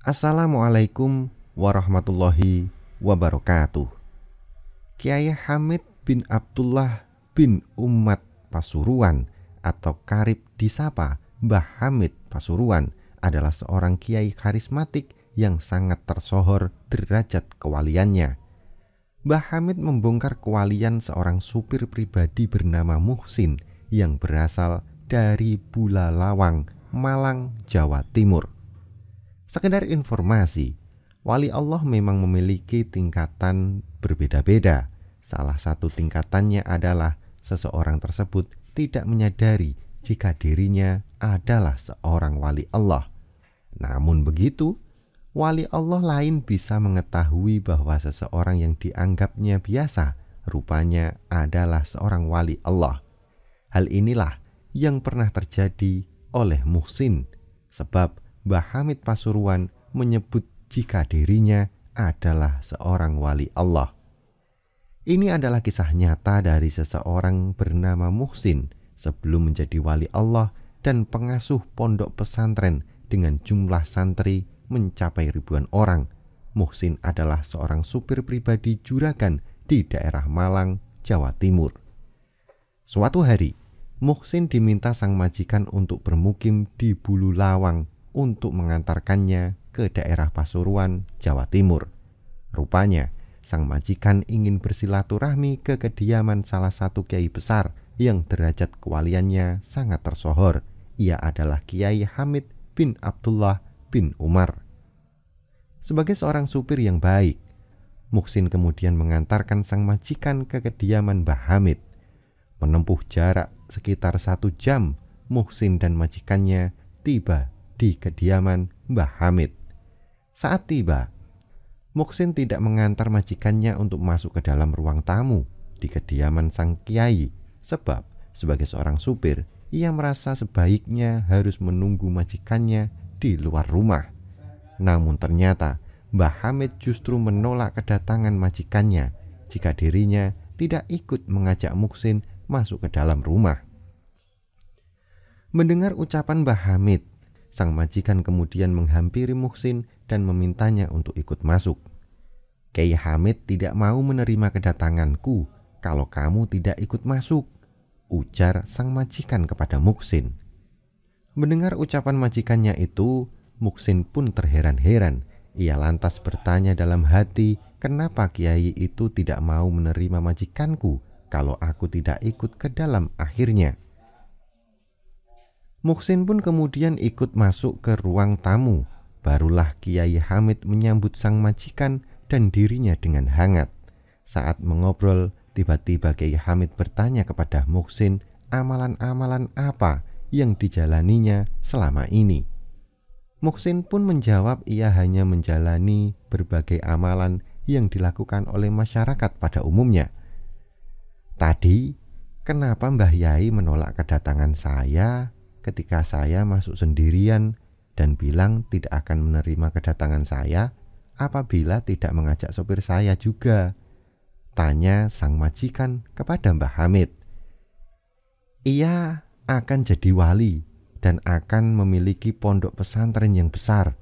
Assalamualaikum warahmatullahi wabarakatuh. Kiai Hamid bin Abdullah bin Umat Pasuruan atau karib disapa Mbah Hamid Pasuruan adalah seorang kiai karismatik yang sangat tersohor derajat kewaliannya. Mbah Hamid membongkar kewalian seorang supir pribadi bernama Muhsin yang berasal dari Bulalawang, Malang, Jawa Timur. Sekedar informasi, wali Allah memang memiliki tingkatan berbeda-beda. Salah satu tingkatannya adalah seseorang tersebut tidak menyadari jika dirinya adalah seorang wali Allah. Namun begitu, wali Allah lain bisa mengetahui bahwa seseorang yang dianggapnya biasa rupanya adalah seorang wali Allah. Hal inilah yang pernah terjadi oleh Muhsin, sebab Mbah Hamid Pasuruan menyebut jika dirinya adalah seorang wali Allah. Ini adalah kisah nyata dari seseorang bernama Muhsin sebelum menjadi wali Allah dan pengasuh pondok pesantren dengan jumlah santri mencapai ribuan orang. Muhsin adalah seorang supir pribadi juragan di daerah Malang, Jawa Timur. Suatu hari, Muhsin diminta sang majikan untuk bermukim di Bululawang untuk mengantarkannya ke daerah Pasuruan, Jawa Timur. Rupanya, sang majikan ingin bersilaturahmi ke kediaman salah satu kiai besar yang derajat kewaliannya sangat tersohor. Ia adalah Kiai Hamid bin Abdullah bin Umar. Sebagai seorang supir yang baik, Muhsin kemudian mengantarkan sang majikan ke kediaman Mbah Hamid. Menempuh jarak sekitar 1 jam, Muhsin dan majikannya tiba di kediaman Mbah Hamid. Saat tiba, Muhsin tidak mengantar majikannya untuk masuk ke dalam ruang tamu di kediaman sang kiai, sebab sebagai seorang supir, ia merasa sebaiknya harus menunggu majikannya di luar rumah. Namun ternyata Mbah Hamid justru menolak kedatangan majikannya jika dirinya tidak ikut mengajak Muhsin masuk ke dalam rumah. Mendengar ucapan Mbah Hamid, sang majikan kemudian menghampiri Muhsin dan memintanya untuk ikut masuk. Kiai Hamid tidak mau menerima kedatanganku kalau kamu tidak ikut masuk, ujar sang majikan kepada Muhsin. Mendengar ucapan majikannya itu, Muhsin pun terheran-heran. Ia lantas bertanya dalam hati, kenapa kiai itu tidak mau menerima majikanku kalau aku tidak ikut ke dalam akhirnya. Muhsin pun kemudian ikut masuk ke ruang tamu. Barulah Kiai Hamid menyambut sang majikan dan dirinya dengan hangat. Saat mengobrol, tiba-tiba Kiai Hamid bertanya kepada Muhsin amalan-amalan apa yang dijalaninya selama ini. Muhsin pun menjawab ia hanya menjalani berbagai amalan yang dilakukan oleh masyarakat pada umumnya. Tadi, kenapa Mbah Yai menolak kedatangan saya ketika saya masuk sendirian dan bilang tidak akan menerima kedatangan saya apabila tidak mengajak sopir saya juga? Tanya sang majikan kepada Mbah Hamid. Ia akan jadi wali dan akan memiliki pondok pesantren yang besar.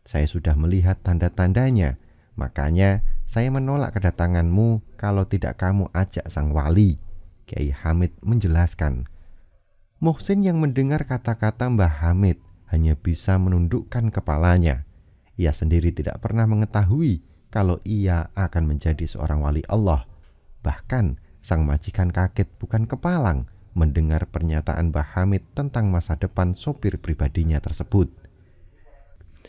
Saya sudah melihat tanda-tandanya, makanya saya menolak kedatanganmu kalau tidak kamu ajak sang wali, Kiai Hamid menjelaskan. Muhsin yang mendengar kata-kata Mbah Hamid hanya bisa menundukkan kepalanya. Ia sendiri tidak pernah mengetahui kalau ia akan menjadi seorang wali Allah. Bahkan sang majikan kaget bukan kepalang mendengar pernyataan Mbah Hamid tentang masa depan sopir pribadinya tersebut.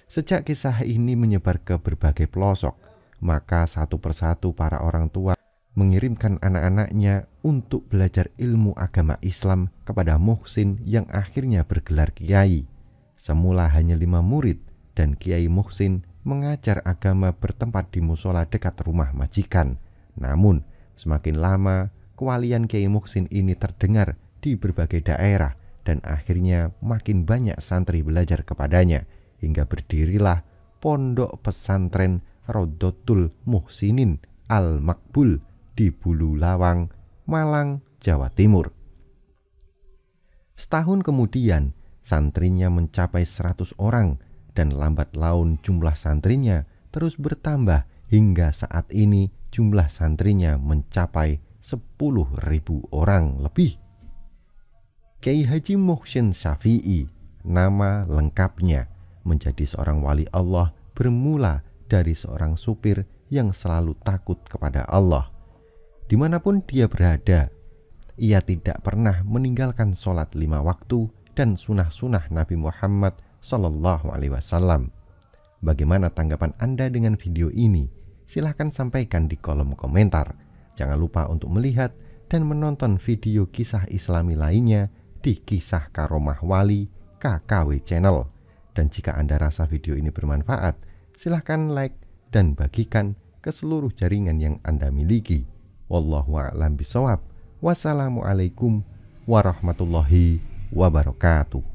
Sejak kisah ini menyebar ke berbagai pelosok, maka satu persatu para orang tua mengirimkan anak-anaknya untuk belajar ilmu agama Islam kepada Muhsin yang akhirnya bergelar kiai. Semula hanya 5 murid dan Kiai Muhsin mengajar agama bertempat di musola dekat rumah majikan. Namun semakin lama kewalian Kiai Muhsin ini terdengar di berbagai daerah dan akhirnya makin banyak santri belajar kepadanya hingga berdirilah pondok pesantren Rodotul Muhsinin Al-Makbul di Bululawang, Malang, Jawa Timur. Setahun kemudian, santrinya mencapai 100 orang dan lambat laun jumlah santrinya terus bertambah hingga saat ini jumlah santrinya mencapai 10.000 orang lebih. Kiai Haji Muhsin Syafi'i, nama lengkapnya, menjadi seorang wali Allah bermula dari seorang supir yang selalu takut kepada Allah. Dimanapun dia berada, ia tidak pernah meninggalkan sholat 5 waktu dan sunah-sunah Nabi Muhammad SAW. Bagaimana tanggapan Anda dengan video ini? Silahkan sampaikan di kolom komentar. Jangan lupa untuk melihat dan menonton video kisah Islami lainnya di Kisah Karomah Wali KKW Channel. Dan jika Anda rasa video ini bermanfaat, silahkan like dan bagikan ke seluruh jaringan yang Anda miliki. Wallahu a'lam bishawab. Wassalamualaikum warahmatullahi wabarakatuh.